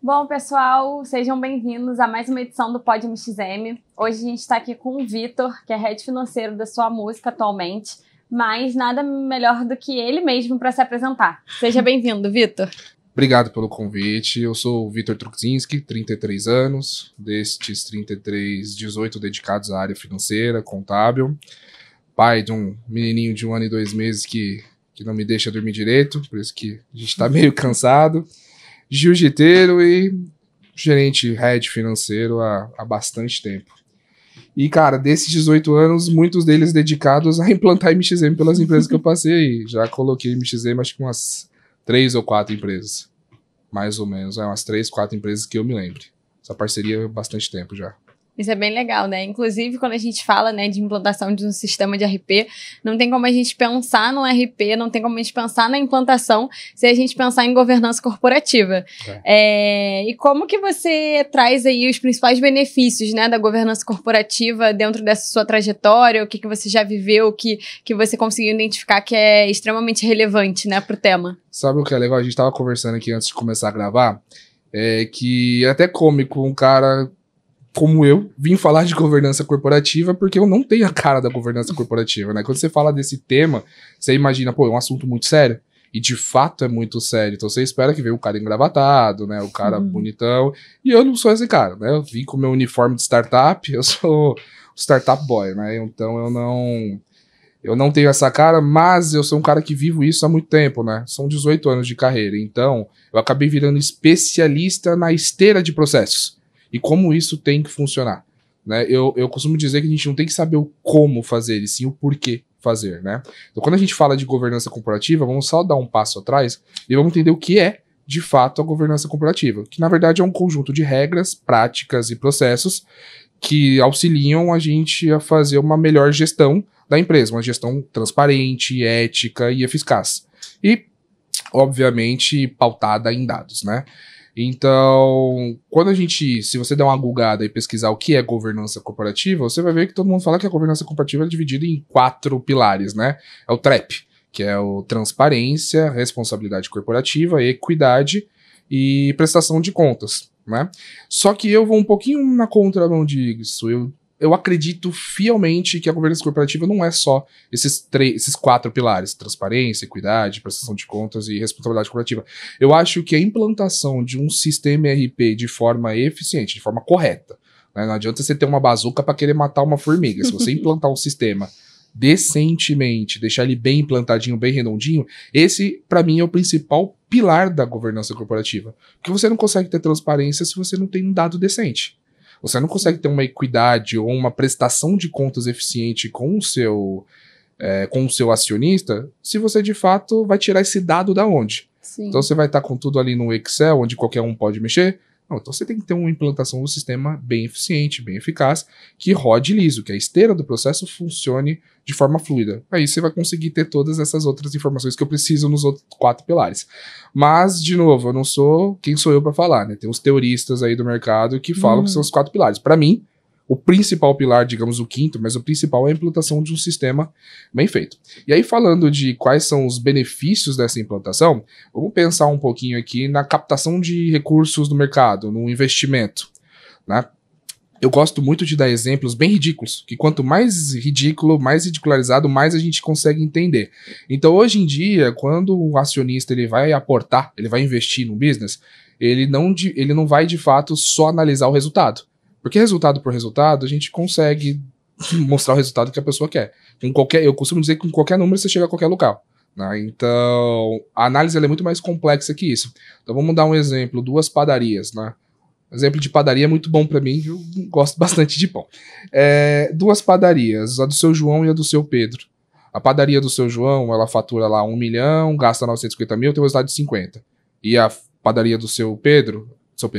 Bom, pessoal, sejam bem-vindos a mais uma edição do Pod MXM. Hoje a gente está aqui com o Vitor, que é head financeiro da Sua Música atualmente, mas nada melhor do que ele mesmo para se apresentar. Seja bem-vindo, Vitor. Obrigado pelo convite. Eu sou o Vitor Trukzinski, 33 anos, destes 33, 18 dedicados à área financeira, contábil, pai de um menininho de 1 ano e 2 meses que não me deixa dormir direito, por isso que a gente está meio cansado. Jiu-jiteiro e gerente head financeiro há bastante tempo. E, cara, desses 18 anos, muitos deles dedicados a implantar MXM pelas empresas que eu passei. Já coloquei MXM, acho que umas 3 ou 4 empresas. Mais ou menos, umas 3, 4 empresas que eu me lembre. Essa parceria há bastante tempo já. Isso é bem legal, né? Inclusive, quando a gente fala, né, de implantação de um sistema de RP, não tem como a gente pensar no RP, não tem como a gente pensar na implantação se a gente pensar em governança corporativa. E como que você traz aí os principais benefícios, né, da governança corporativa dentro dessa sua trajetória? O que você já viveu, que você conseguiu identificar que é extremamente relevante, né, pro tema? Sabe o que é legal? A gente tava conversando aqui antes de começar a gravar, que é até cômico um cara como eu vim falar de governança corporativa porque eu não tenho a cara da governança corporativa, né? Quando você fala desse tema, você imagina, pô, é um assunto muito sério. E de fato é muito sério. Então você espera que venha o cara engravatado, né? O cara bonitão. E eu não sou esse cara, né? Eu vim com o meu uniforme de startup, eu sou o startup boy, né? Então eu não tenho essa cara, mas eu sou um cara que vivo isso há muito tempo, né? São 18 anos de carreira. Então eu acabei virando especialista na esteira de processos. E como isso tem que funcionar, né? Eu costumo dizer que a gente não tem que saber o como fazer, e sim o porquê fazer, né? Então, quando a gente fala de governança corporativa, vamos só dar um passo atrás e vamos entender o que é, de fato, a governança corporativa. Que, na verdade, é um conjunto de regras, práticas e processos que auxiliam a gente a fazer uma melhor gestão da empresa, uma gestão transparente, ética e eficaz. E, obviamente, pautada em dados, né? Então, se você der uma googada e pesquisar o que é governança corporativa, você vai ver que todo mundo fala que a governança corporativa é dividida em 4 pilares, né? É o TREP, que é o transparência, responsabilidade corporativa, equidade e prestação de contas, né? Só que eu vou um pouquinho na contramão disso. Eu acredito fielmente que a governança corporativa não é só esses 4 pilares: transparência, equidade, prestação de contas e responsabilidade corporativa. Eu acho que a implantação de um sistema ERP de forma eficiente, de forma correta, né? Não adianta você ter uma bazuca para querer matar uma formiga. Se você implantar um sistema decentemente, deixar ele bem implantadinho, bem redondinho, esse, para mim, é o principal pilar da governança corporativa. Porque você não consegue ter transparência se você não tem um dado decente. Você não consegue ter uma equidade ou uma prestação de contas eficiente com o seu acionista se você, de fato, vai tirar esse dado da onde? Sim. Então você vai estar com tudo ali no Excel, onde qualquer um pode mexer? Não, então você tem que ter uma implantação do sistema bem eficiente, bem eficaz, que rode liso, que a esteira do processo funcione de forma fluida. Aí você vai conseguir ter todas essas outras informações que eu preciso nos outros 4 pilares. Mas, de novo, eu não sou quem sou eu para falar, né? Tem os teoristas aí do mercado que falam que são os 4 pilares. Para mim, o principal pilar, digamos o 5º, mas o principal é a implantação de um sistema bem feito. E aí, falando de quais são os benefícios dessa implantação, vamos pensar um pouquinho aqui na captação de recursos do mercado, no investimento, né? Eu gosto muito de dar exemplos bem ridículos, que quanto mais ridículo, mais ridicularizado, mais a gente consegue entender. Então, hoje em dia, quando o acionista ele vai aportar, ele vai investir no business, ele não vai, de fato, só analisar o resultado. Porque resultado por resultado, a gente consegue mostrar o resultado que a pessoa quer. Eu costumo dizer que com qualquer número você chega a qualquer local, né? Então, a análise ela é muito mais complexa que isso. Então, vamos dar um exemplo: 2 padarias, né? Exemplo de padaria é muito bom pra mim, eu gosto bastante de pão. 2 padarias, a do seu João e a do seu Pedro. A padaria do seu João, ela fatura lá 1 milhão, gasta 950 mil, tem um resultado de 50. E a padaria do seu Pedro,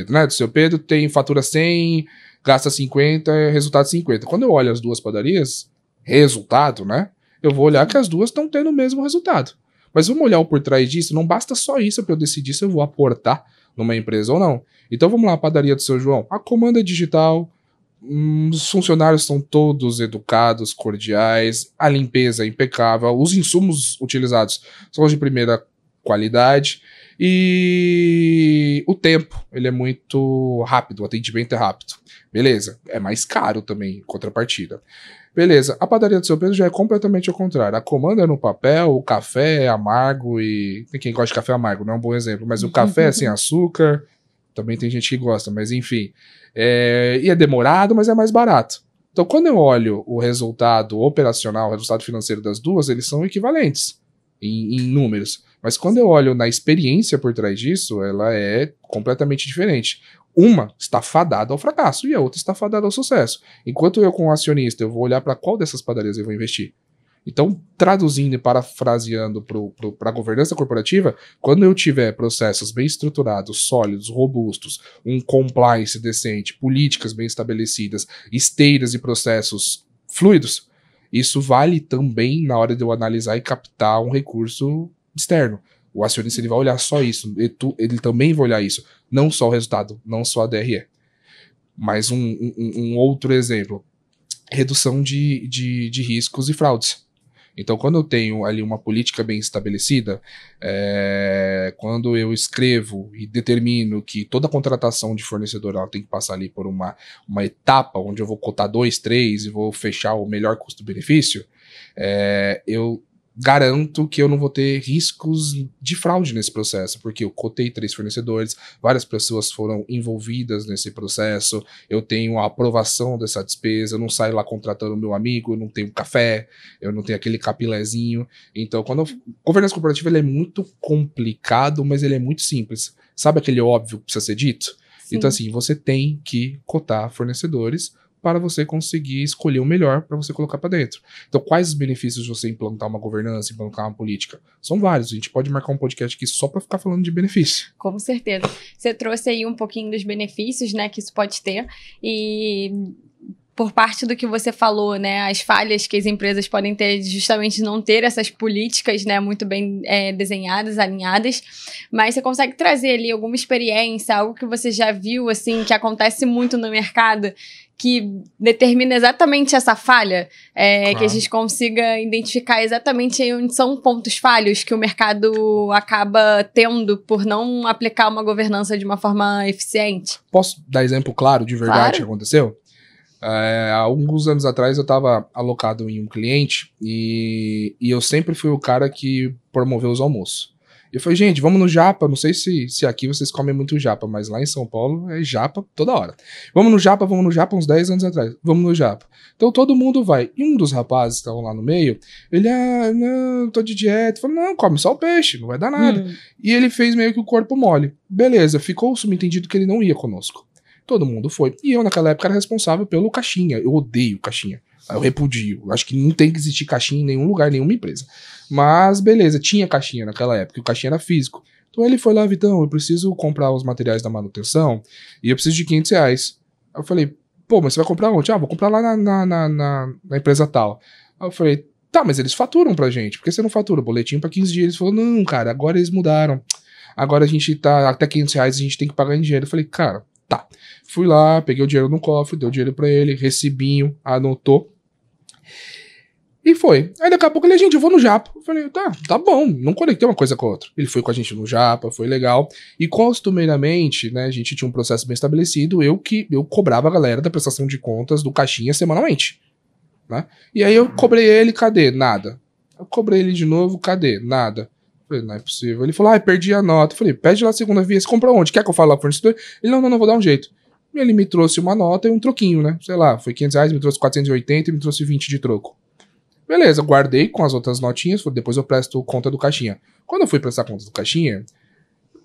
né? Do seu Pedro tem fatura 100, gasta 50, resultado 50. Quando eu olho as 2 padarias, resultado, né? Eu vou olhar que as 2 estão tendo o mesmo resultado. Mas vamos olhar o por trás disso, não basta só isso para eu decidir se eu vou aportar numa empresa ou não. Então vamos lá, a padaria do seu João. A comanda é digital, os funcionários são todos educados, cordiais, a limpeza é impecável, os insumos utilizados são de primeira qualidade. E o tempo, ele é muito rápido, o atendimento é rápido. Beleza, é mais caro também, em contrapartida. Beleza, a padaria do Seu Pedro já é completamente ao contrário. A comanda é no papel, o café é amargo e... Tem quem gosta de café amargo, não é um bom exemplo, mas o café é sem açúcar, também tem gente que gosta, mas enfim. E é demorado, mas é mais barato. Então, quando eu olho o resultado operacional, o resultado financeiro das duas, eles são equivalentes em números. Mas quando eu olho na experiência por trás disso, ela é completamente diferente. Uma está fadada ao fracasso e a outra está fadada ao sucesso. Enquanto eu, como acionista, eu vou olhar para qual dessas padarias eu vou investir. Então, traduzindo e parafraseando para a governança corporativa, quando eu tiver processos bem estruturados, sólidos, robustos, um compliance decente, políticas bem estabelecidas, esteiras e processos fluidos, isso vale também na hora de eu analisar e captar um recurso externo. O acionista ele vai olhar só isso, ele também vai olhar isso, não só o resultado, não só a DRE. Mais um outro exemplo, redução de riscos e fraudes. Então, quando eu tenho ali uma política bem estabelecida, quando eu escrevo e determino que toda contratação de fornecedor ela tem que passar ali por uma etapa onde eu vou cotar 2, 3 e vou fechar o melhor custo-benefício, eu garanto que eu não vou ter riscos de fraude nesse processo, porque eu cotei 3 fornecedores, várias pessoas foram envolvidas nesse processo, eu tenho a aprovação dessa despesa, eu não saio lá contratando meu amigo, eu não tenho café, eu não tenho aquele capilézinho. Então, governança corporativa ele é muito complicado, mas ele é muito simples. Sabe aquele óbvio que precisa ser dito? Sim. Então, assim, você tem que cotar fornecedores para você conseguir escolher o melhor para você colocar para dentro. Então, quais os benefícios de você implantar uma governança, implantar uma política? São vários. A gente pode marcar um podcast aqui só para ficar falando de benefício. Com certeza. Você trouxe aí um pouquinho dos benefícios, né, que isso pode ter. E por parte do que você falou, né, as falhas que as empresas podem ter justamente não ter essas políticas, né, muito bem desenhadas, alinhadas, mas você consegue trazer ali alguma experiência, algo que você já viu, assim, que acontece muito no mercado, que determina exatamente essa falha, claro. Que a gente consiga identificar exatamente onde são pontos falhos que o mercado acaba tendo por não aplicar uma governança de uma forma eficiente. Posso dar exemplo claro de verdade que aconteceu? Há alguns anos atrás eu estava alocado em um cliente e eu sempre fui o cara que promoveu os almoços. Eu falei, gente, vamos no Japa, não sei se aqui vocês comem muito Japa, mas lá em São Paulo é Japa toda hora. Vamos no Japa, uns 10 anos atrás, vamos no Japa. Então todo mundo vai. E um dos rapazes que estavam lá no meio, ele, não, tô de dieta. Eu falei, não, come só o peixe, não vai dar nada. E ele fez meio que o corpo mole. Beleza, ficou subentendido que ele não ia conosco. Todo mundo foi. E eu, naquela época, era responsável pelo caixinha. Eu odeio caixinha. Eu repudio. Eu acho que não tem que existir caixinha em nenhum lugar, nenhuma empresa. Mas, beleza, tinha caixinha naquela época. O caixinha era físico. Então ele foi lá, Vitão, eu preciso comprar os materiais da manutenção e eu preciso de R$500. Aí eu falei, pô, mas você vai comprar onde? Vou comprar lá na empresa tal. Aí eu falei, tá, mas eles faturam pra gente. Por que você não fatura? Boletim pra 15 dias. Ele falou, não, cara, agora eles mudaram. Agora a gente tá, até R$500 a gente tem que pagar em dinheiro. Eu falei, cara, tá. Fui lá, peguei o dinheiro no cofre, dei o dinheiro pra ele, recibinho, anotou. E foi. Aí daqui a pouco ele, gente, eu vou no Japa. Eu falei, tá bom, não conectei uma coisa com a outra. Ele foi com a gente no Japa, foi legal. E costumeiramente, né, a gente tinha um processo bem estabelecido, eu cobrava a galera da prestação de contas do caixinha semanalmente. Né? E aí eu cobrei ele, cadê? Nada. Eu cobrei ele de novo, cadê? Nada. Eu falei, não é possível. Ele falou, perdi a nota. Eu falei, pede lá a segunda via, você comprou onde? Quer que eu fale lá pro fornecedor? Ele, não, vou dar um jeito. E ele me trouxe uma nota e um troquinho, né? Sei lá, foi R$500, me trouxe 480 e me trouxe 20 de troco. Beleza, guardei com as outras notinhas, depois eu presto conta do caixinha. Quando eu fui prestar conta do caixinha,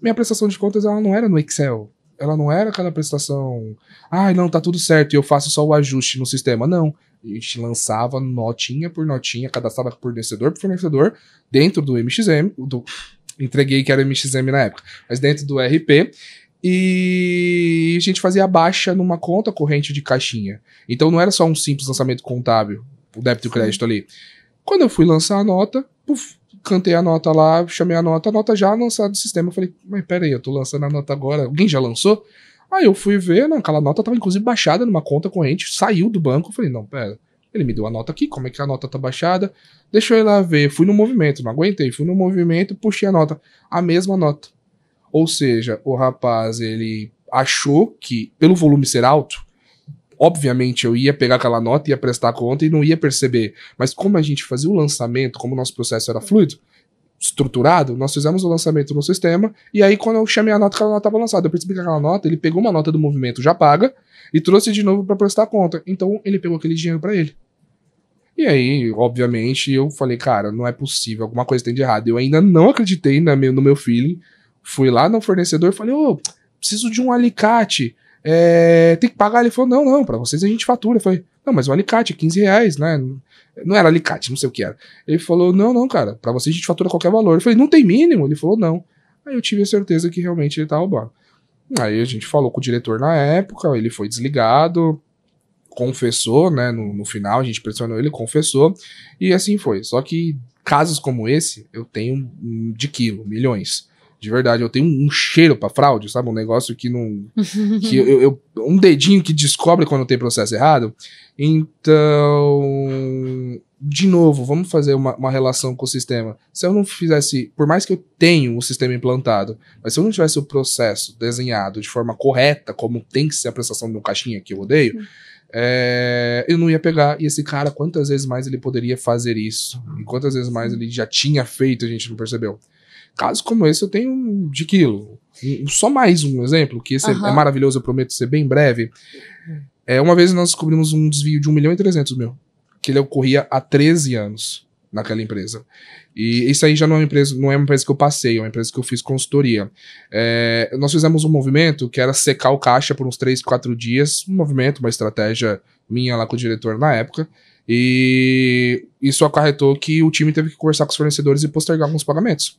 minha prestação de contas ela não era no Excel. Ela não era aquela prestação, não, tá tudo certo e eu faço só o ajuste no sistema. Não, a gente lançava notinha por notinha, cadastrava por fornecedor, dentro do MXM, entreguei que era MXM na época, mas dentro do RP, e a gente fazia a baixa numa conta corrente de caixinha. Então não era só um simples lançamento contábil, o débito e o crédito ali. Quando eu fui lançar a nota, cantei a nota lá, chamei a nota já lançada do sistema. Eu falei, mas peraí, eu tô lançando a nota agora, alguém já lançou? Aí eu fui ver, aquela nota tava inclusive baixada numa conta corrente, saiu do banco, eu falei, não, pera, ele me deu a nota aqui, como é que a nota tá baixada? Deixa eu ir lá ver, fui no movimento, não aguentei, fui no movimento, puxei a nota, a mesma nota. Ou seja, o rapaz, ele achou que, pelo volume ser alto, obviamente eu ia pegar aquela nota, ia prestar conta e não ia perceber. Mas como a gente fazia o lançamento, como o nosso processo era fluido, estruturado, nós fizemos o lançamento no sistema, e aí quando eu chamei a nota, aquela nota estava lançada. Eu percebi que aquela nota, ele pegou uma nota do movimento já paga e trouxe de novo para prestar conta. Então ele pegou aquele dinheiro para ele. E aí, obviamente, eu falei, cara, não é possível, alguma coisa tem de errado. Eu ainda não acreditei no meu feeling. Fui lá no fornecedor e falei, preciso de um alicate. Tem que pagar. Ele falou, não, pra vocês a gente fatura. Eu falei, não, mas o alicate é R$15, né? Não era alicate, não sei o que era. Ele falou, não, cara, pra vocês a gente fatura qualquer valor. Eu falei, não tem mínimo? Ele falou, não. Aí eu tive a certeza que realmente ele tava roubando. Aí a gente falou com o diretor na época, ele foi desligado, confessou, né? No final a gente pressionou ele, confessou, e assim foi. Só que casos como esse, eu tenho de quilo, milhões. De verdade, eu tenho um cheiro pra fraude, sabe? Um negócio que não... que um dedinho que descobre quando tem processo errado. Então, de novo, vamos fazer uma relação com o sistema. Se eu não fizesse... Por mais que eu tenha o sistema implantado, mas se eu não tivesse o processo desenhado de forma correta, como tem que ser a prestação de um caixinha que eu odeio, eu não ia pegar. E esse cara, quantas vezes mais ele poderia fazer isso? E quantas vezes mais ele já tinha feito e a gente não percebeu? Casos como esse eu tenho de quilo. Só mais um exemplo, que esse é maravilhoso, eu prometo ser bem breve. Uma vez nós descobrimos um desvio de 1.300.000, que ele ocorria há 13 anos naquela empresa. E isso aí já não é uma empresa que eu passei, é uma empresa que eu fiz consultoria. Nós fizemos um movimento que era secar o caixa por uns 3, 4 dias, um movimento, uma estratégia minha lá com o diretor na época, e isso acarretou que o time teve que conversar com os fornecedores e postergar alguns pagamentos.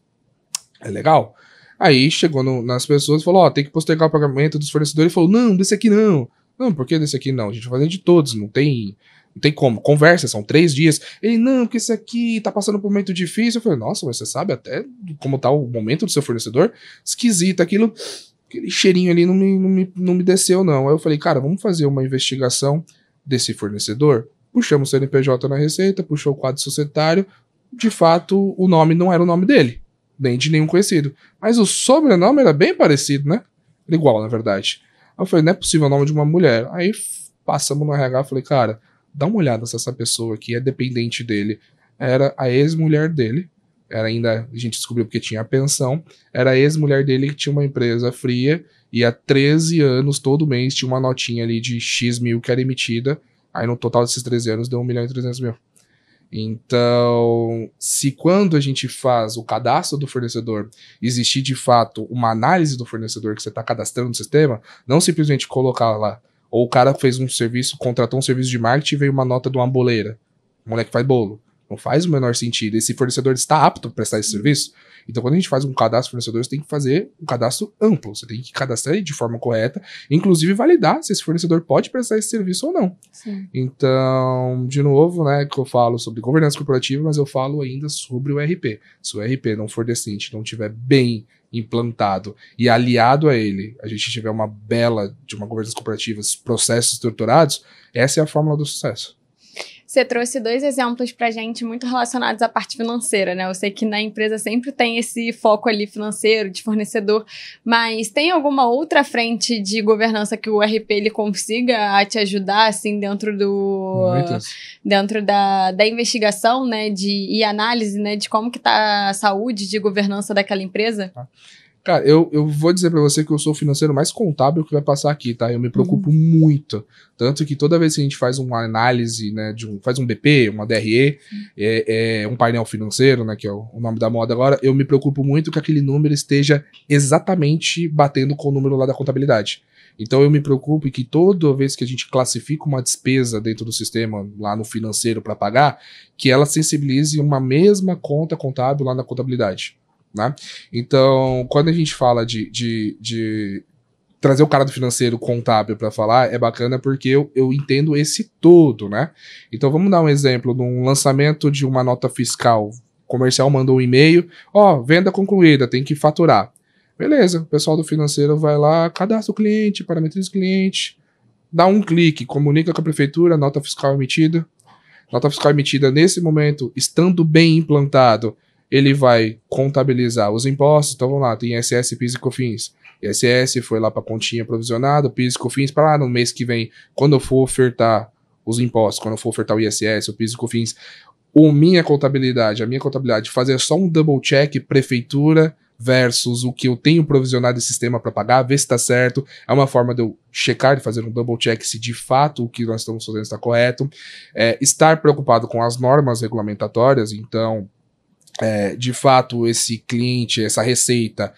É legal? Aí chegou nas pessoas e falou, tem que postergar o pagamento dos fornecedores. Ele falou, não, desse aqui não. Não, por que desse aqui não? A gente vai fazer de todos, não tem como. Conversa, são 3 dias. Ele, não, porque esse aqui tá passando por um momento difícil. Eu falei, nossa, mas você sabe até como tá o momento do seu fornecedor? Esquisito, aquele cheirinho ali não me desceu, não. Aí eu falei, cara, vamos fazer uma investigação desse fornecedor. Puxamos o CNPJ na receita, puxou o quadro societário. De fato, o nome não era o nome dele, nem de nenhum conhecido. Mas o sobrenome era bem parecido, né? Era igual, na verdade. Aí eu falei, não é possível o nome de uma mulher. Aí passamos no RH e falei, cara, dá uma olhada se essa pessoa aqui é dependente dele. Era a ex-mulher dele. Era ainda, a gente descobriu porque tinha pensão. Era a ex-mulher dele que tinha uma empresa fria. E há 13 anos, todo mês, tinha uma notinha ali de X mil que era emitida. Aí no total desses 13 anos deu 1.300.000. Então, se quando a gente faz o cadastro do fornecedor existir de fato uma análise do fornecedor que você está cadastrando no sistema, não simplesmente colocar lá, ou o cara fez um serviço, contratou um serviço de marketing e veio uma nota de uma boleira, o moleque faz bolo, não faz o menor sentido. Esse fornecedor está apto para prestar esse serviço? Então, quando a gente faz um cadastro de fornecedor, você tem que fazer um cadastro amplo, você tem que cadastrar ele de forma correta, inclusive validar se esse fornecedor pode prestar esse serviço ou não. Sim. Então, de novo, né, que eu falo sobre governança corporativa, mas eu falo ainda sobre o RP. Se o RP não for decente, não tiver bem implantado e aliado a ele, a gente tiver uma bela de uma governança corporativa, processos estruturados, essa é a fórmula do sucesso. Você trouxe 2 exemplos pra gente muito relacionados à parte financeira, né? Eu sei que na empresa sempre tem esse foco ali financeiro, de fornecedor, mas tem alguma outra frente de governança que o RP ele consiga te ajudar, assim, dentro da investigação, né? E análise, né? De como que tá a saúde de governança daquela empresa? Cara, eu vou dizer pra você que eu sou o financeiro mais contábil que vai passar aqui, tá? Eu me preocupo muito. Tanto que toda vez que a gente faz uma análise, né, faz um BP, uma DRE, um painel financeiro, né, que é o nome da moda agora, eu me preocupo muito que aquele número esteja exatamente batendo com o número lá da contabilidade. Então eu me preocupo que toda vez que a gente classifica uma despesa dentro do sistema, lá no financeiro para pagar, que ela sensibilize uma mesma conta contábil lá na contabilidade. Né? Então, quando a gente fala de trazer o cara do financeiro contábil para falar, é bacana porque eu entendo esse todo, né? Então, vamos dar um exemplo de um lançamento de uma nota fiscal. O comercial mandou um e-mail, venda concluída, tem que faturar. Beleza, o pessoal do financeiro vai lá, cadastra o cliente, parametriza o cliente, dá um clique, comunica com a prefeitura, nota fiscal emitida. Nota fiscal emitida nesse momento, estando bem implantado, ele vai contabilizar os impostos. Então vamos lá, tem ISS, PIS e COFINS. ISS foi lá para a continha provisionada, PIS e COFINS para lá no mês que vem, quando eu for ofertar os impostos, quando eu for ofertar o ISS, o PIS e COFINS, a minha contabilidade, fazer só um double check, prefeitura versus o que eu tenho provisionado de sistema para pagar, ver se está certo. É uma forma de eu checar, de fazer um double check se de fato o que nós estamos fazendo está correto. Estar preocupado com as normas regulamentatórias, então, de fato, esse cliente, essa receita,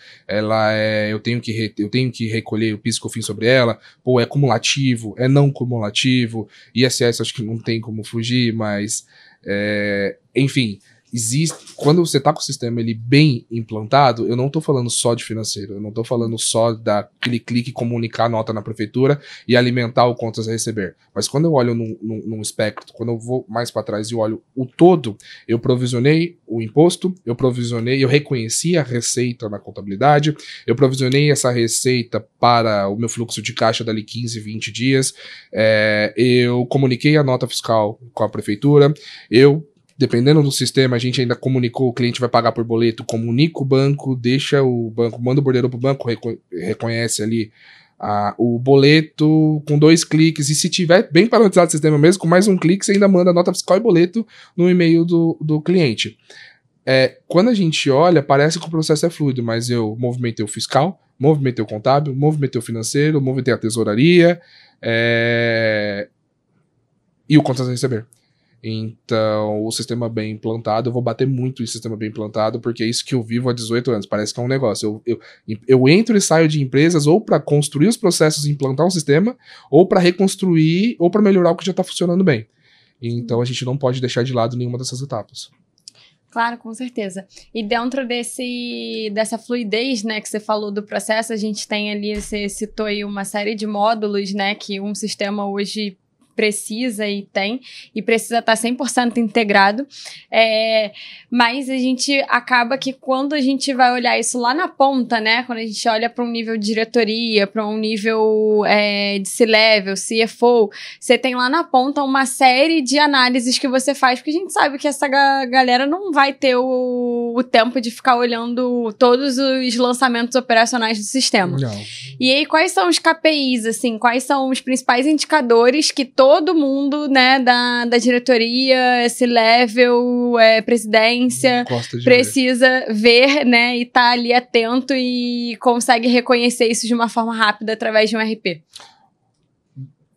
eu tenho que recolher o PIS e COFINS sobre ela, é cumulativo, é não cumulativo, ISS acho que não tem como fugir, mas, enfim, quando você tá com o sistema ele bem implantado, eu não tô falando só de financeiro, eu não tô falando só daquele clique comunicar a nota na prefeitura e alimentar o contas a receber, mas quando eu olho num espectro, quando eu vou mais para trás e olho o todo, eu provisionei o imposto, eu reconheci a receita na contabilidade, eu provisionei essa receita para o meu fluxo de caixa dali 15, 20 dias, eu comuniquei a nota fiscal com a prefeitura, dependendo do sistema, a gente ainda comunicou, o cliente vai pagar por boleto, comunica o banco, manda o bordeiro pro banco, reconhece ali o boleto com 2 cliques, e se tiver bem parametrizado o sistema mesmo, com mais um clique, você ainda manda a nota fiscal e boleto no e-mail do cliente. Quando a gente olha, parece que o processo é fluido, mas eu movimentei o fiscal, movimentei o contábil, movimentei o financeiro, movimentei a tesouraria, e o contas a receber. Então, o sistema bem implantado, eu vou bater muito em sistema bem implantado, porque é isso que eu vivo há 18 anos, parece que é um negócio. Eu entro e saio de empresas ou para construir os processos e implantar um sistema, ou para reconstruir, ou para melhorar o que já está funcionando bem. Então, a gente não pode deixar de lado nenhuma dessas etapas. Claro, com certeza. E dentro dessa fluidez, né, que você falou do processo, a gente tem ali, você citou aí uma série de módulos, né, que um sistema hoje precisa e precisa estar 100% integrado, mas a gente acaba que quando a gente vai olhar isso lá na ponta, né, quando a gente olha para um nível de diretoria, para um nível de C-level, CFO, você tem lá na ponta uma série de análises que você faz, porque a gente sabe que essa galera não vai ter o tempo de ficar olhando todos os lançamentos operacionais do sistema. Não. E aí, quais são os KPIs, assim, quais são os principais indicadores que todo mundo, né, da diretoria, esse level, presidência, precisa ver, né, e tá ali atento e consegue reconhecer isso de uma forma rápida através de um RP?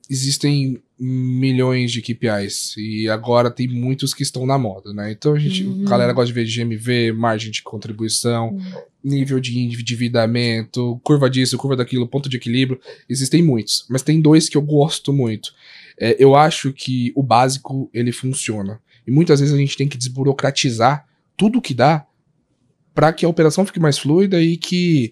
Existem milhões de KPIs e agora tem muitos que estão na moda, né? Então a galera gosta de ver GMV, margem de contribuição, nível de endividamento, curva disso, curva daquilo, ponto de equilíbrio. Existem muitos, mas tem 2 que eu gosto muito. Eu acho que o básico, ele funciona. E muitas vezes a gente tem que desburocratizar tudo que dá para que a operação fique mais fluida e que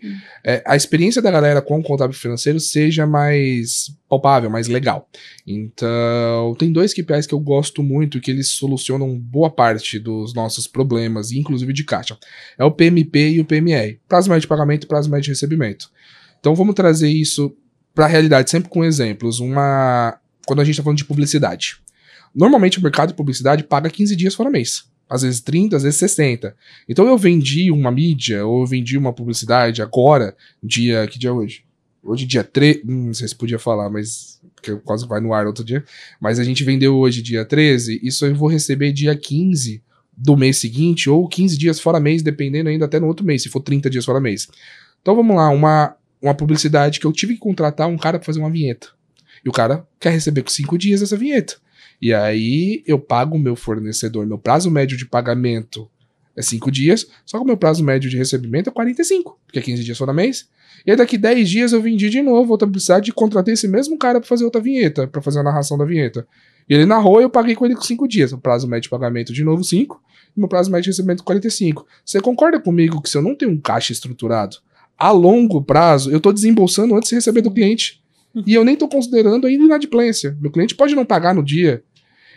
a experiência da galera com o contábil financeiro seja mais palpável, mais legal. Então, tem 2 KPIs que eu gosto muito, que eles solucionam boa parte dos nossos problemas, inclusive de caixa. É o PMP e o PMR. Prazo médio de pagamento e prazo médio de recebimento. Então, vamos trazer isso para a realidade, sempre com exemplos. Quando a gente está falando de publicidade. Normalmente o mercado de publicidade paga 15 dias fora mês. Às vezes 30, às vezes 60. Então eu vendi uma mídia, ou eu vendi uma publicidade agora, que dia é hoje? Hoje dia 3, não sei se podia falar, mas porque quase vai no ar outro dia. Mas a gente vendeu hoje dia 13, isso eu vou receber dia 15 do mês seguinte, ou 15 dias fora mês, dependendo ainda até no outro mês, se for 30 dias fora mês. Então vamos lá, uma publicidade que eu tive que contratar um cara para fazer uma vinheta. E o cara quer receber com 5 dias essa vinheta. E aí eu pago o meu fornecedor, meu prazo médio de pagamento é 5 dias, só que o meu prazo médio de recebimento é 45, porque é 15 dias fora mês. E aí daqui 10 dias eu vendi de novo outra publicidade e contratei esse mesmo cara para fazer outra vinheta, para fazer a narração da vinheta. E ele narrou e eu paguei com ele com 5 dias. O prazo médio de pagamento de novo 5, e meu prazo médio de recebimento 45. Você concorda comigo que se eu não tenho um caixa estruturado, a longo prazo, eu tô desembolsando antes de receber do cliente? E eu nem tô considerando ainda inadimplência. Meu cliente pode não pagar no dia.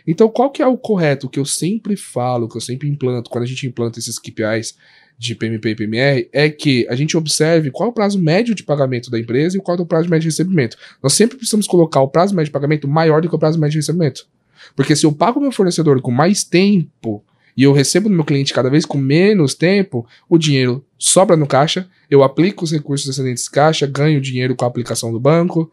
Então, qual que é o correto? O que eu sempre falo, que eu sempre implanto, quando a gente implanta esses KPIs de PMP e PMR, é que a gente observe qual é o prazo médio de pagamento da empresa e qual é o prazo médio de recebimento. Nós sempre precisamos colocar o prazo médio de pagamento maior do que o prazo médio de recebimento. Porque se eu pago meu fornecedor com mais tempo e eu recebo no meu cliente cada vez com menos tempo, o dinheiro sobra no caixa, eu aplico os recursos excedentes de caixa, ganho dinheiro com a aplicação do banco,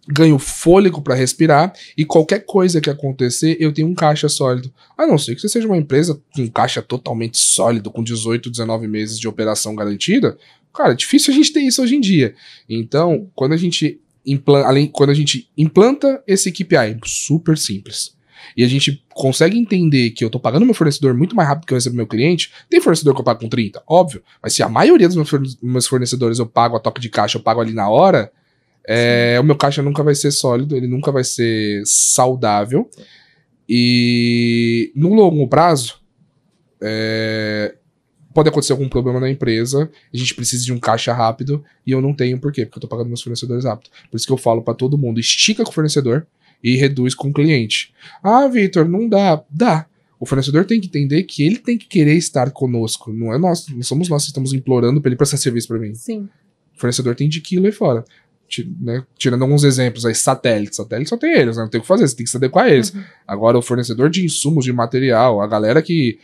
ganho fôlego para respirar, e qualquer coisa que acontecer, eu tenho um caixa sólido. A não ser que você seja uma empresa com um caixa totalmente sólido, com 18, 19 meses de operação garantida, cara, é difícil a gente ter isso hoje em dia. Então, quando a gente implanta esse KPI, super simples, e a gente consegue entender que eu tô pagando meu fornecedor muito mais rápido que eu recebo meu cliente, tem fornecedor que eu pago com 30, óbvio, mas se a maioria dos meus fornecedores eu pago a toque de caixa, eu pago ali na hora, o meu caixa nunca vai ser sólido, ele nunca vai ser saudável. E no longo prazo, pode acontecer algum problema na empresa, a gente precisa de um caixa rápido, e eu não tenho. Por quê? Porque eu tô pagando meus fornecedores rápido. Por isso que eu falo pra todo mundo, estica com o fornecedor e reduz com o cliente. Ah, Vitor, não dá. Dá. O fornecedor tem que entender que ele tem que querer estar conosco, não é nós, não somos nós que estamos implorando pra ele prestar serviço pra mim. Sim. O fornecedor tem de quilo aí fora. Né? Tirando alguns exemplos aí, satélite só tem eles, né? Não tem o que fazer, você tem que se adequar a eles. Agora, o fornecedor de insumos, de material, a galera que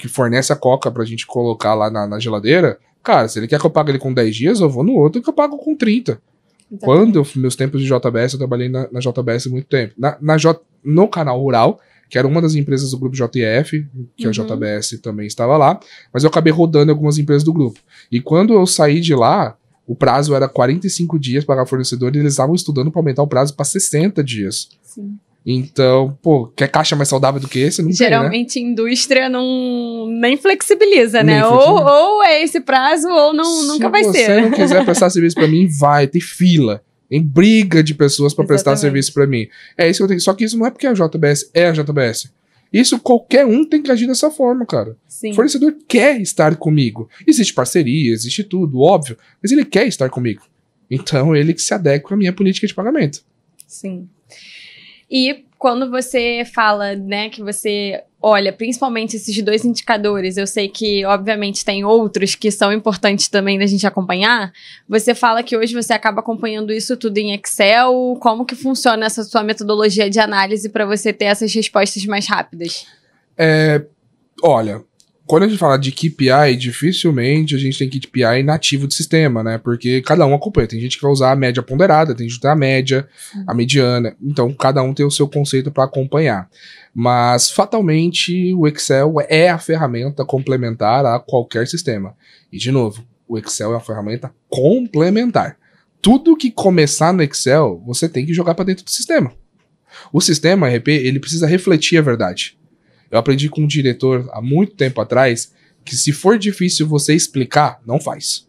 fornece a coca pra gente colocar lá na geladeira, cara, se ele quer que eu pague ele com 10 dias, eu vou no outro que eu pago com 30. Quando meus tempos de JBS, eu trabalhei na JBS há muito tempo. No canal Rural, que era uma das empresas do grupo JF, que a JBS também estava lá, mas eu acabei rodando algumas empresas do grupo. E quando eu saí de lá, o prazo era 45 dias para o fornecedor e eles estavam estudando para aumentar o prazo para 60 dias. Sim. Então, pô, quer caixa mais saudável do que esse? Não Geralmente tem, né? Indústria nem flexibiliza, né? Ou é esse prazo ou nunca vai ser. Se você não quiser prestar serviço para mim, vai. Tem fila. Tem briga de pessoas para prestar serviço para mim. É isso que eu tenho. Só que isso não é porque a JBS é a JBS. Isso qualquer um tem que agir dessa forma, cara. Sim. O fornecedor quer estar comigo. Existe parceria, existe tudo, óbvio. Mas ele quer estar comigo. Então ele que se adequa à minha política de pagamento. Sim. E quando você fala, né, que você olha principalmente esses dois indicadores, eu sei que obviamente tem outros que são importantes também da gente acompanhar, você fala que hoje você acaba acompanhando isso tudo em Excel, como que funciona essa sua metodologia de análise para você ter essas respostas mais rápidas? Olha, quando a gente fala de KPI, dificilmente a gente tem KPI nativo de sistema, né? Porque cada um acompanha. Tem gente que vai usar a média ponderada, tem gente que vai usar a média, a mediana. Então, cada um tem o seu conceito para acompanhar. Mas, fatalmente, o Excel é a ferramenta complementar a qualquer sistema. E, de novo, o Excel é uma ferramenta complementar. Tudo que começar no Excel, você tem que jogar para dentro do sistema. O sistema RP, ele precisa refletir a verdade. Eu aprendi com um diretor há muito tempo atrás que se for difícil você explicar, não faz.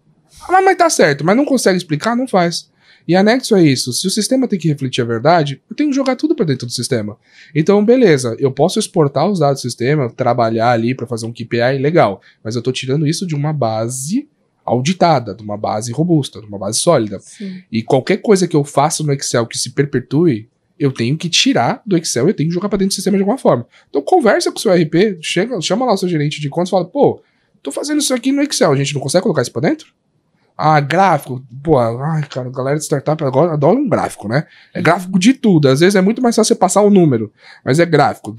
Mas tá certo, mas não consegue explicar, não faz. E anexo a isso, se o sistema tem que refletir a verdade, eu tenho que jogar tudo para dentro do sistema. Então, beleza, eu posso exportar os dados do sistema, trabalhar ali para fazer um KPI, legal. Mas eu tô tirando isso de uma base auditada, de uma base robusta, de uma base sólida. Sim. E qualquer coisa que eu faça no Excel que se perpetue, eu tenho que tirar do Excel, eu tenho que jogar pra dentro do sistema de alguma forma. Então conversa com o seu RP, chama lá o seu gerente de contas e fala, pô, tô fazendo isso aqui no Excel, a gente não consegue colocar isso pra dentro? Ah, gráfico, pô, ai, cara, galera de startup agora adora um gráfico, né? É gráfico de tudo, às vezes é muito mais fácil você passar o número, mas é gráfico,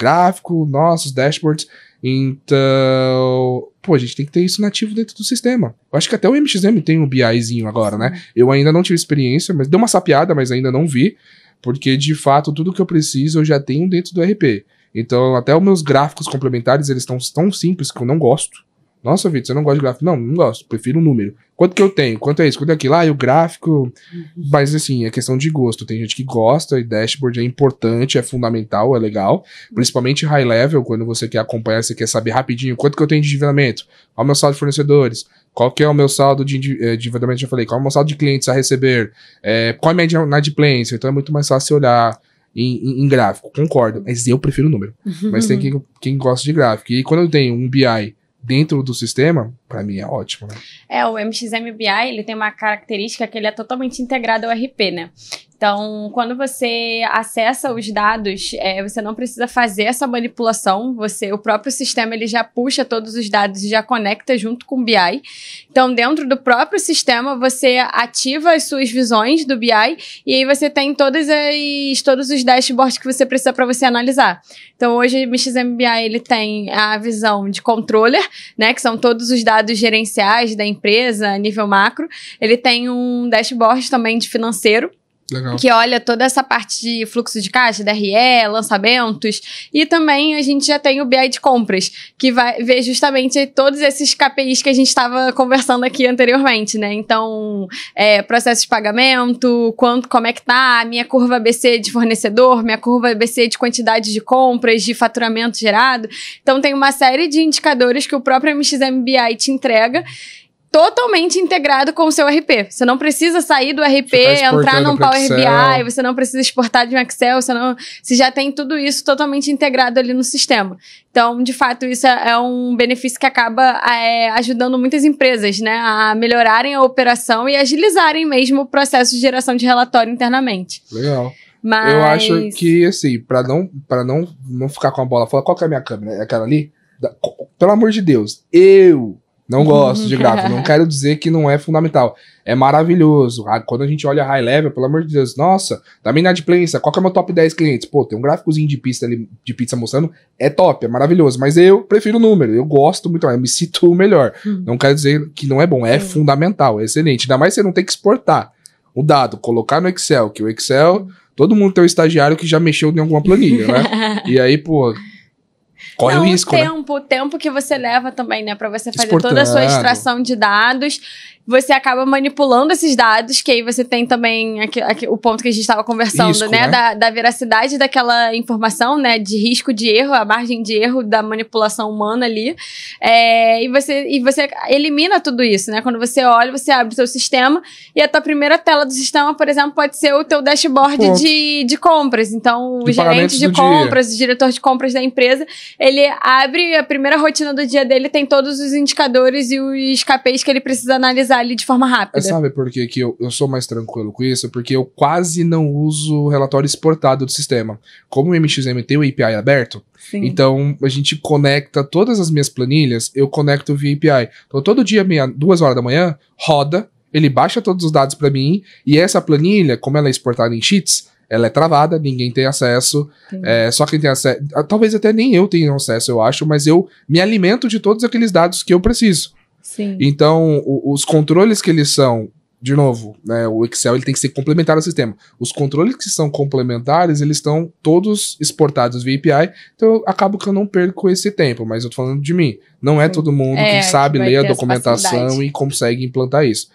nossos dashboards. Então, pô, a gente tem que ter isso nativo dentro do sistema. Eu acho que até o MXM tem um BIzinho agora, né? Eu ainda não tive experiência, mas deu uma sapiada, mas ainda não vi. Porque, de fato, tudo que eu preciso eu já tenho dentro do RP. Então, até os meus gráficos complementares, eles estão tão simples que eu não gosto. Nossa, Vitor, você não gosta de gráfico? Não gosto. Prefiro um número. Quanto que eu tenho? Quanto é isso? Quanto é aquilo? E o gráfico... Mas, assim, é questão de gosto. Tem gente que gosta e dashboard é importante, é fundamental, é legal. Principalmente high level, quando você quer acompanhar, você quer saber rapidinho quanto que eu tenho de endividamento. Qual é o meu saldo de fornecedores? Qual que é o meu saldo de endividamento? Já falei. Qual é o meu saldo de clientes a receber? Qual é a média inadimplência? Então é muito mais fácil olhar em gráfico. Concordo. Mas eu prefiro o número. Mas tem quem gosta de gráfico. E quando eu tenho um BI dentro do sistema, pra mim é ótimo, né? O MXM BI, ele tem uma característica que ele é totalmente integrado ao RP, né? Então, quando você acessa os dados, você não precisa fazer essa manipulação, o próprio sistema ele já puxa todos os dados e já conecta junto com o BI. Então, dentro do próprio sistema, você ativa as suas visões do BI e aí você tem todos os dashboards que você precisa para você analisar. Então, hoje o MXMBI ele tem a visão de controller, né, que são todos os dados gerenciais da empresa a nível macro. Ele tem um dashboard também de financeiro, Legal. que olha toda essa parte de fluxo de caixa, DRE, lançamentos, e também a gente já tem o BI de compras, que vai ver justamente todos esses KPIs que a gente estava conversando aqui anteriormente, né? Então, processo de pagamento, como é que tá a minha curva ABC de fornecedor, minha curva ABC de quantidade de compras, de faturamento gerado. Então, tem uma série de indicadores que o próprio MXMBI te entrega, totalmente integrado com o seu RP. Você não precisa sair do RP, entrar num Power BI, você não precisa exportar de um Excel, você já tem tudo isso totalmente integrado ali no sistema. Então, de fato, isso é um benefício que acaba ajudando muitas empresas, né, a melhorarem a operação e agilizarem mesmo o processo de geração de relatório internamente. Legal. Mas... Eu acho que, assim, pra não ficar com a bola fora, qual que é a minha câmera? É aquela ali? Pelo amor de Deus, eu não gosto de gráfico, não quero dizer que não é fundamental. É maravilhoso. Quando a gente olha high level, pelo amor de Deus, nossa, da minha inadimplência, qual que é o meu top 10 clientes? Pô, tem um gráficozinho de pista ali, de pizza mostrando, é top, é maravilhoso. Mas eu prefiro o número, eu gosto muito, eu me sinto melhor. Não quero dizer que não é bom, é fundamental, é excelente. Ainda mais você não tem que exportar o dado, colocar no Excel, que o Excel, todo mundo tem um estagiário que já mexeu em alguma planilha, né? E aí, pô... Corre o risco, o tempo que você leva também, né, pra você fazer toda a sua extração de dados, você acaba manipulando esses dados, que aí você tem também o ponto que a gente estava conversando, risco, né? Da veracidade daquela informação, né, de risco de erro, a margem de erro da manipulação humana ali, e você elimina tudo isso, né? Quando você olha, você abre o seu sistema e a tua primeira tela do sistema, por exemplo, pode ser o teu dashboard de compras. Então, o gerente de compras, o diretor de compras da empresa, ele abre a primeira rotina do dia dele, tem todos os indicadores e os KPIs que ele precisa analisar ali de forma rápida. Sabe por que eu sou mais tranquilo com isso? Porque eu quase não uso relatório exportado do sistema. Como o MXM tem o API aberto, sim, então a gente conecta todas as minhas planilhas, eu conecto via API. Então todo dia, 2 horas da manhã, roda, ele baixa todos os dados para mim, e essa planilha, como ela é exportada em sheets, ela é travada, ninguém tem acesso, só quem tem acesso, talvez até nem eu tenha acesso, eu acho, mas eu me alimento de todos aqueles dados que eu preciso. Sim. Então, os controles que eles são, de novo, né, o Excel ele tem que ser complementar ao sistema. Os controles que são complementares, eles estão todos exportados via API, então eu acabo que eu não perco esse tempo, mas eu tô falando de mim. Não é todo mundo que sabe ler a documentação e consegue implantar isso.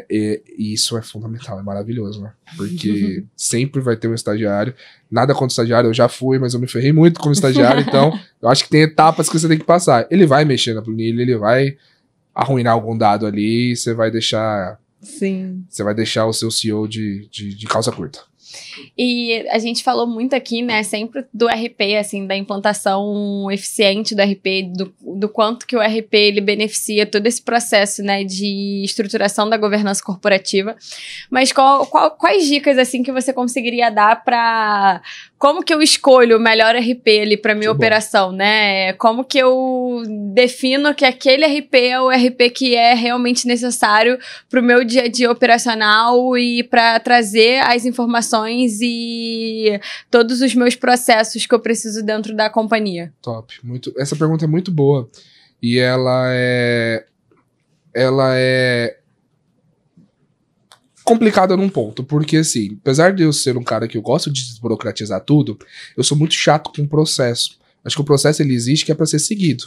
E isso é fundamental, é maravilhoso, né? Porque sempre vai ter um estagiário. Nada contra o estagiário, eu já fui, mas eu me ferrei muito como estagiário, então eu acho que tem etapas que você tem que passar. Ele vai mexer na planilha, ele vai arruinar algum dado ali, você vai deixar... Sim. Você vai deixar o seu CEO de calça curta. E a gente falou muito aqui, né, sempre do RP, assim, da implantação eficiente do RP, do quanto que o RP, ele beneficia todo esse processo, né, de estruturação da governança corporativa. Mas quais dicas, assim, que você conseguiria dar para... Como que eu escolho o melhor RP ali para minha operação, né? Como que eu defino que aquele RP é o RP que é realmente necessário para o meu dia a dia operacional e para trazer as informações e todos os meus processos que eu preciso dentro da companhia? Top. Essa pergunta é muito boa e ela é complicada num ponto, porque assim, apesar de eu ser um cara que eu gosto de desburocratizar tudo, eu sou muito chato com o processo. Acho que o processo ele existe que é para ser seguido.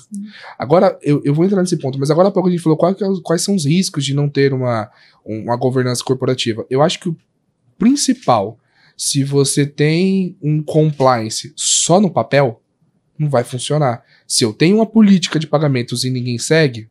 Agora, eu vou entrar nesse ponto, mas agora há pouco a gente falou quais são os riscos de não ter uma governança corporativa. Eu acho que o principal, se você tem um compliance só no papel, não vai funcionar. Se eu tenho uma política de pagamentos e ninguém segue,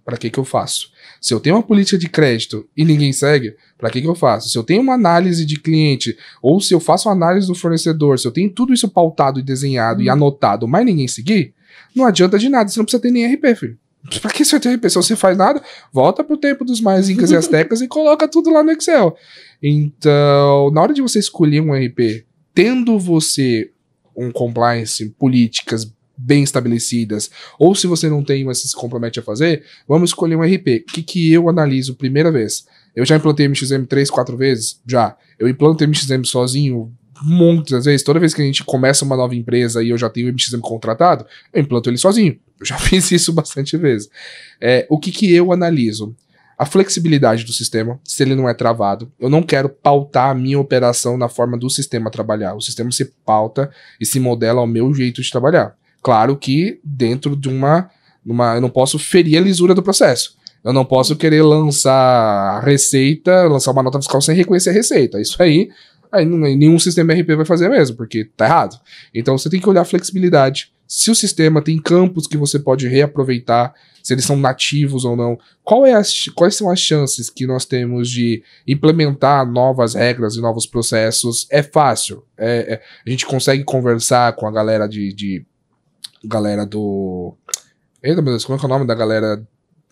para que eu faço? Se eu tenho uma política de crédito e ninguém segue, para que eu faço? Se eu tenho uma análise de cliente, ou se eu faço uma análise do fornecedor, se eu tenho tudo isso pautado e desenhado e anotado, mas ninguém seguir, não adianta de nada, você não precisa ter nem RP, filho. Pra que você tem RP? Se você faz nada, volta pro tempo dos maias, incas e astecas e coloca tudo lá no Excel. Então, na hora de você escolher um RP, tendo você um compliance, políticas bem estabelecidas, ou se você não tem, mas se compromete a fazer, vamos escolher um RP. O que eu analiso primeira vez? Eu já implantei MXM 3, 4 vezes? Já. Eu implanto MXM sozinho muitas vezes. Toda vez que a gente começa uma nova empresa e eu já tenho o MXM contratado, eu implanto ele sozinho. Eu já fiz isso bastante vezes. O que eu analiso? A flexibilidade do sistema, se ele não é travado. Eu não quero pautar a minha operação na forma do sistema trabalhar. O sistema se pauta e se modela ao meu jeito de trabalhar. Claro que dentro de eu não posso ferir a lisura do processo. Eu não posso querer lançar a receita, lançar uma nota fiscal sem reconhecer a receita. Isso aí nenhum sistema RP vai fazer mesmo, porque tá errado. Então você tem que olhar a flexibilidade. Se o sistema tem campos que você pode reaproveitar, se eles são nativos ou não, quais são as chances que nós temos de implementar novas regras e novos processos? É fácil. A gente consegue conversar com a galera galera do... Eita, meu Deus, como é que é o nome da galera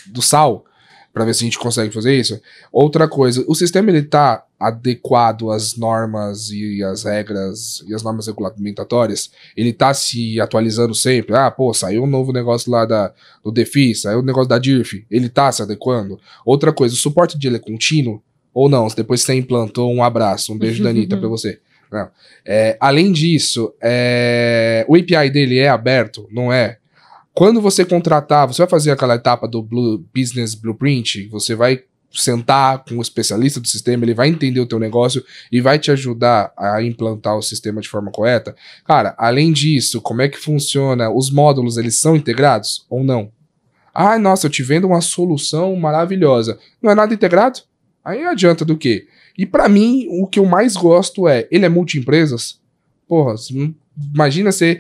do SAL? Pra ver se a gente consegue fazer isso. Outra coisa, o sistema ele tá adequado às normas e às regras e às normas regulamentatórias? Ele tá se atualizando sempre? Saiu um novo negócio lá do DEFI, saiu um negócio da DIRF, ele tá se adequando? Outra coisa, o suporte dele é contínuo ou não? Depois que você implantou, um abraço, um beijo da Anitta pra você. Não. Além disso, o API dele é aberto? Não é? Quando você contratar, você vai fazer aquela etapa do Business Blueprint, você vai sentar com o especialista do sistema, ele vai entender o teu negócio e vai te ajudar a implantar o sistema de forma correta. Cara, além disso, como é que funciona? Os módulos, eles são integrados ou não? Nossa, eu te vendo uma solução maravilhosa. Não é nada integrado? Aí adianta do quê? E pra mim, o que eu mais gosto ele é multi-empresas. Porra, imagina você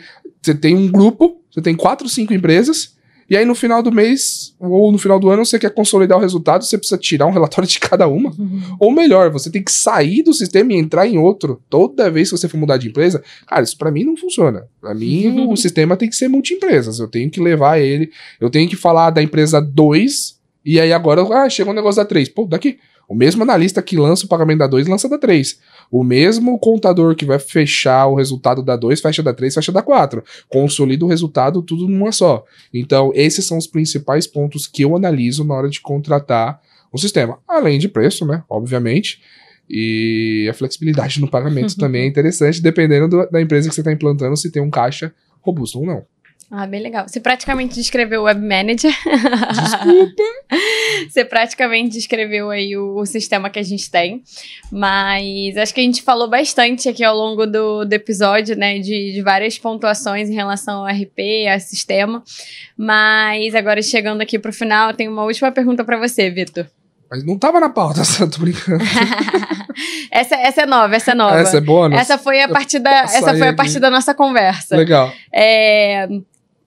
tem um grupo, você tem 4, 5 empresas, e aí no final do mês, ou no final do ano, você quer consolidar o resultado, você precisa tirar um relatório de cada uma. Ou melhor, você tem que sair do sistema e entrar em outro. Toda vez que você for mudar de empresa, cara, isso pra mim não funciona. Pra mim, o sistema tem que ser multi-empresas. Eu tenho que levar ele, eu tenho que falar da empresa 2, e aí agora, chegou um negócio da 3. Pô, daqui. O mesmo analista que lança o pagamento da 2, lança da 3. O mesmo contador que vai fechar o resultado da 2, fecha da 3, fecha da 4. Consolida o resultado tudo numa só. Então, esses são os principais pontos que eu analiso na hora de contratar um sistema. Além de preço, né? Obviamente. E a flexibilidade no pagamento também é interessante, dependendo da empresa que você está implantando, se tem um caixa robusto ou não. Bem legal. Você praticamente descreveu o Web Manager. Desculpa. Você praticamente descreveu aí o sistema que a gente tem. Mas acho que a gente falou bastante aqui ao longo do episódio, né? De várias pontuações em relação ao RP, ao sistema. Mas agora, chegando aqui pro final, eu tenho uma última pergunta para você, Vitor. Mas não tava na pauta, tô brincando. Essa é nova, essa é nova. Essa é bônus? Essa foi a partir da nossa conversa. Legal.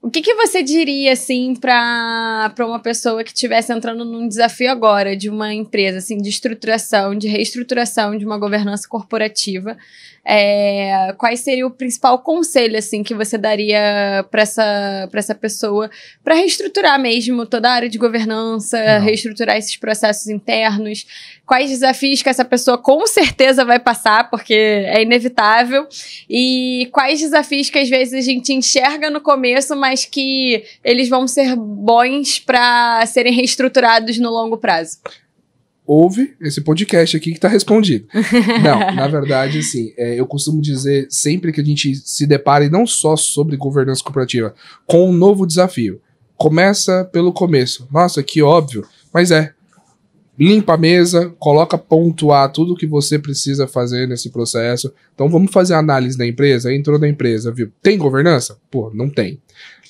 O que você diria, assim, para uma pessoa que estivesse entrando num desafio agora de uma empresa, assim, de estruturação, de reestruturação de uma governança corporativa? Qual seria o principal conselho, assim, que você daria para essa pessoa para reestruturar mesmo toda a área de governança, reestruturar esses processos internos? Quais desafios que essa pessoa com certeza vai passar, porque é inevitável, e quais desafios que às vezes a gente enxerga no começo, mas que eles vão ser bons para serem reestruturados no longo prazo? Ouve esse podcast aqui que tá respondido. Não, na verdade, assim, eu costumo dizer sempre que a gente se depara, e não só sobre governança corporativa, com um novo desafio. Começa pelo começo. Nossa, que óbvio, mas limpa a mesa, coloca ponto A, tudo que você precisa fazer nesse processo. Então vamos fazer a análise da empresa. Entrou na empresa, viu? Tem governança? Pô, não tem.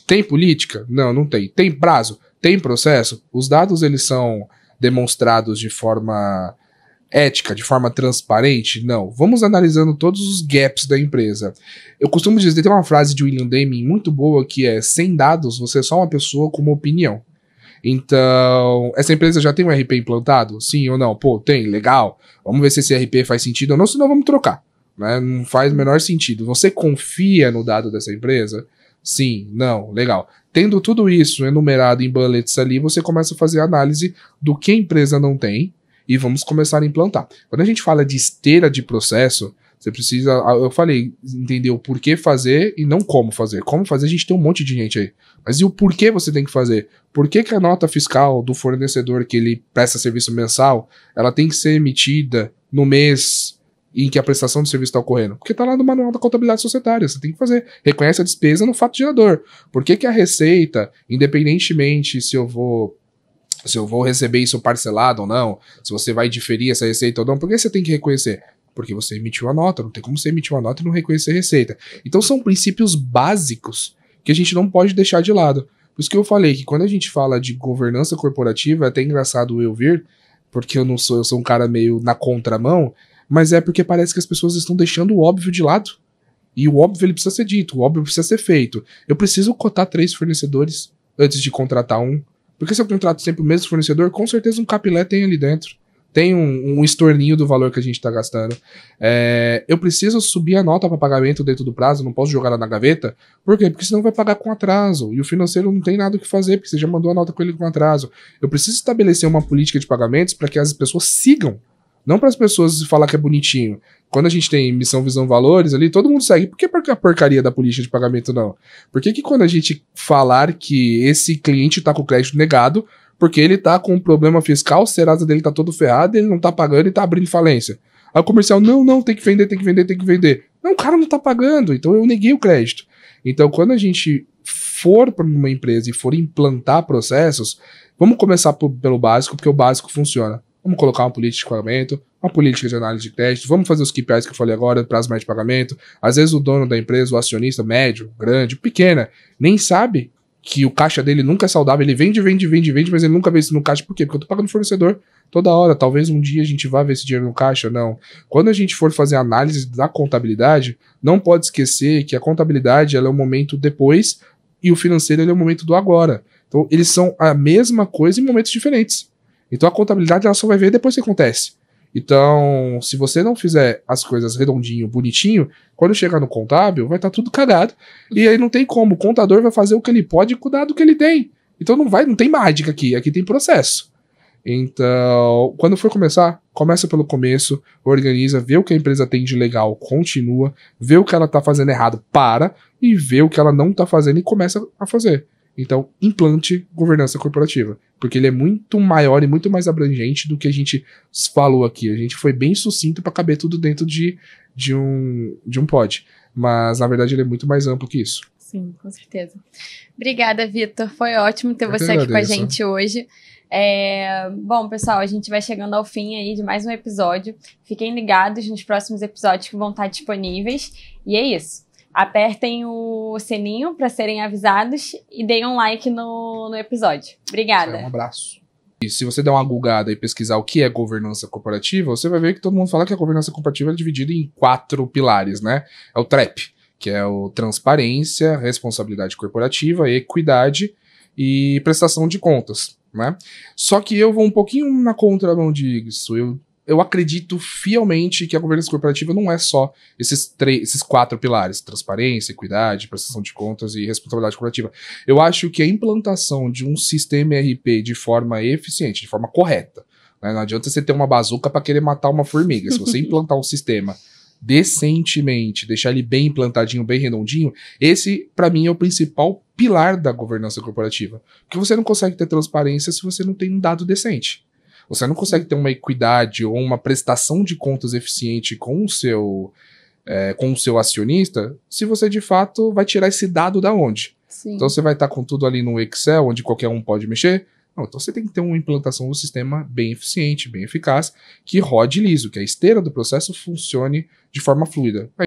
Tem política? Não tem. Tem prazo? Tem processo? Os dados, eles são demonstrados de forma ética, de forma transparente? Não. Vamos analisando todos os gaps da empresa. Eu costumo dizer, tem uma frase de William Deming muito boa que é: sem dados, você é só uma pessoa com uma opinião. Então, essa empresa já tem um RP implantado? Sim ou não? Pô, tem, legal. Vamos ver se esse RP faz sentido ou não, senão vamos trocar. Né? Não faz o menor sentido. Você confia no dado dessa empresa? Sim, não, legal. Tendo tudo isso enumerado em bullets ali, você começa a fazer a análise do que a empresa não tem e vamos começar a implantar. Quando a gente fala de esteira de processo, você precisa, eu falei, entender o porquê fazer e não como fazer. Como fazer, a gente tem um monte de gente aí. Mas e o porquê você tem que fazer? Por que a nota fiscal do fornecedor que ele presta serviço mensal, ela tem que ser emitida no mês em que a prestação de serviço está ocorrendo? Porque está lá no manual da contabilidade societária, você tem que fazer. Reconhece a despesa no fato gerador. Por que a receita, independentemente se eu vou receber isso parcelado ou não, se você vai diferir essa receita ou não, por que você tem que reconhecer? Porque você emitiu a nota, não tem como você emitir uma nota e não reconhecer a receita. Então são princípios básicos que a gente não pode deixar de lado. Por isso que eu falei que quando a gente fala de governança corporativa, é até engraçado eu vir, porque eu sou um cara meio na contramão, mas é porque parece que as pessoas estão deixando o óbvio de lado. E o óbvio ele precisa ser dito, o óbvio precisa ser feito. Eu preciso cotar 3 fornecedores antes de contratar um. Porque se eu contrato sempre o mesmo fornecedor, com certeza um capilé tem ali dentro. Tem um estorninho do valor que a gente está gastando. Eu preciso subir a nota para pagamento dentro do prazo, não posso jogar ela na gaveta. Por quê? Porque senão vai pagar com atraso. E o financeiro não tem nada o que fazer, porque você já mandou a nota com ele com atraso. Eu preciso estabelecer uma política de pagamentos para que as pessoas sigam. Não para as pessoas falar que é bonitinho. Quando a gente tem missão, visão, valores ali, todo mundo segue. Por que a porcaria da política de pagamento não? Por que quando a gente falar que esse cliente tá com o crédito negado, porque ele tá com um problema fiscal, o Serasa dele tá todo ferrado, ele não tá pagando e tá abrindo falência. Aí o comercial, não, tem que vender, tem que vender, tem que vender. Não, o cara não tá pagando, então eu neguei o crédito. Então quando a gente for para uma empresa e for implantar processos, vamos começar pelo básico, porque o básico funciona. Vamos colocar uma política de pagamento, uma política de análise de crédito, vamos fazer os KPIs que eu falei agora, prazo médio de pagamento. Às vezes o dono da empresa, o acionista médio, grande, pequena, nem sabe que o caixa dele nunca é saudável, ele vende, mas ele nunca vê isso no caixa. Por quê? Porque eu tô pagando fornecedor toda hora, talvez um dia a gente vá ver esse dinheiro no caixa, não. Quando a gente for fazer análise da contabilidade, não pode esquecer que a contabilidade ela é o momento depois e o financeiro ele é o momento do agora. Então eles são a mesma coisa em momentos diferentes. Então a contabilidade ela só vai ver depois que acontece. Então, se você não fizer as coisas redondinho, bonitinho, quando chegar no contábil, vai estar tudo cagado. E aí não tem como. O contador vai fazer o que ele pode e cuidar do que ele tem. Então não tem mágica aqui. Aqui tem processo. Então, quando for começar, começa pelo começo, organiza, vê o que a empresa tem de legal, continua, vê o que ela está fazendo errado, para, e vê o que ela não está fazendo e começa a fazer. Então, implante governança corporativa, porque ele é muito maior e muito mais abrangente do que a gente falou aqui. A gente foi bem sucinto para caber tudo dentro de um pod, mas na verdade ele é muito mais amplo que isso. Sim, com certeza. Obrigada, Vitor. Foi ótimo ter você aqui com a gente hoje. Bom, pessoal, a gente vai chegando ao fim aí de mais um episódio. Fiquem ligados nos próximos episódios que vão estar disponíveis. E é isso. Apertem o sininho para serem avisados e deem um like no episódio. Obrigada. Um abraço. E se você der uma googada e pesquisar o que é governança corporativa, você vai ver que todo mundo fala que a governança corporativa é dividida em 4 pilares, né? É o TREP, que é o transparência, responsabilidade corporativa, equidade e prestação de contas, né? Só que eu vou um pouquinho na contramão disso. Eu acredito fielmente que a governança corporativa não é só esses 4 pilares, transparência, equidade, prestação de contas e responsabilidade corporativa. Eu acho que a implantação de um sistema ERP de forma eficiente, de forma correta, né? Não adianta você ter uma bazuca para querer matar uma formiga. Se você implantar um sistema decentemente, deixar ele bem implantadinho, bem redondinho, esse, para mim, é o principal pilar da governança corporativa. Porque você não consegue ter transparência se você não tem um dado decente. Você não consegue ter uma equidade ou uma prestação de contas eficiente com o seu acionista se você, de fato, vai tirar esse dado da onde? Sim. Então você vai estar com tudo ali no Excel, onde qualquer um pode mexer? Não, então você tem que ter uma implantação do sistema bem eficiente, bem eficaz, que rode liso, que a esteira do processo funcione de forma fluida.